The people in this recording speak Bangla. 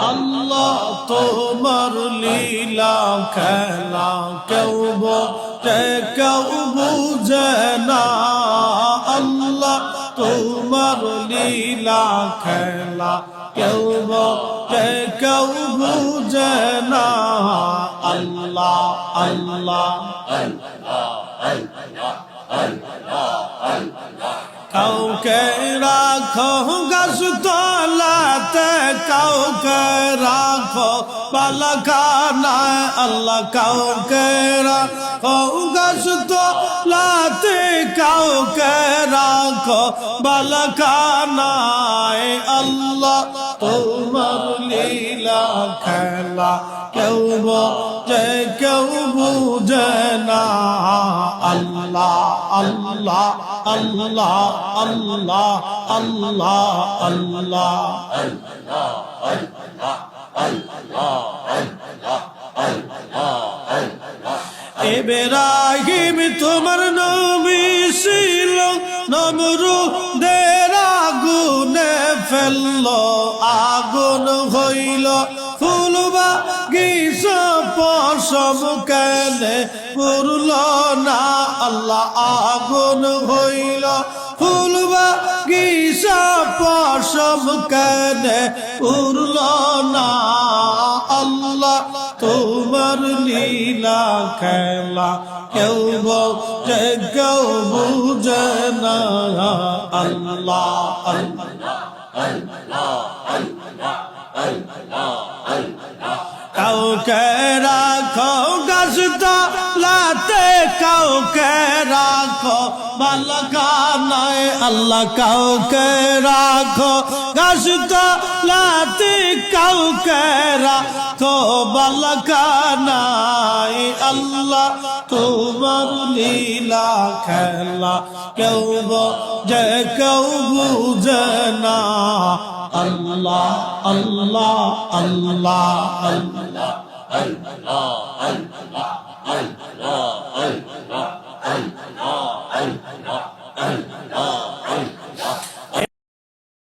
আল্লাহ তোমার লীলা খেলা কেউ বোঝে কেউ বুঝে না আল্লাহ তোমার লীলা খেলা কেউ বোঝে কেউ বুঝে না আল্লাহ আল্লাহ কাউকে রাখো গাছ তলাতে কাউকে রাখো বালাখানায় আল্লাহ কাউকে রাখো গাছ তলাতে কাউকে রাখো বালাখানায় আল্লাহ তোমার লীলা খেলা কেউ বোঝে কেউ বুঝে না আল্লাহ আল্লাহ আল্লাহ আল্লাহ আল্লাহ আল্লাহ ইব্রাহিম তোমার নবী ছিল নমরুদের আগুনে ফেললো আগুন হইল ফুল বাগিচা পশম কেনে পুরল না আল্লাহ আগুন হইল ফুল বাগিচা পশম কেনে পুরল না আল্লাহ তোমার লীলা খেলা কেউ বোঝে কেউ বুঝে না আল্লাহ কাউকে রাখো গাছ তলাতে কাউকে রাখো বালাখানায় আল্লাহ কাউকে রাখো গাছ তলাতে কাউকে রাখো বালাখানায় আল্লাহ তোমার লীলা খেলা কেউ বোঝে কেউ বুঝে না আল্লাহ আল্লাহ আল্লাহ আল্লাহ আল্লাহ আল্লাহ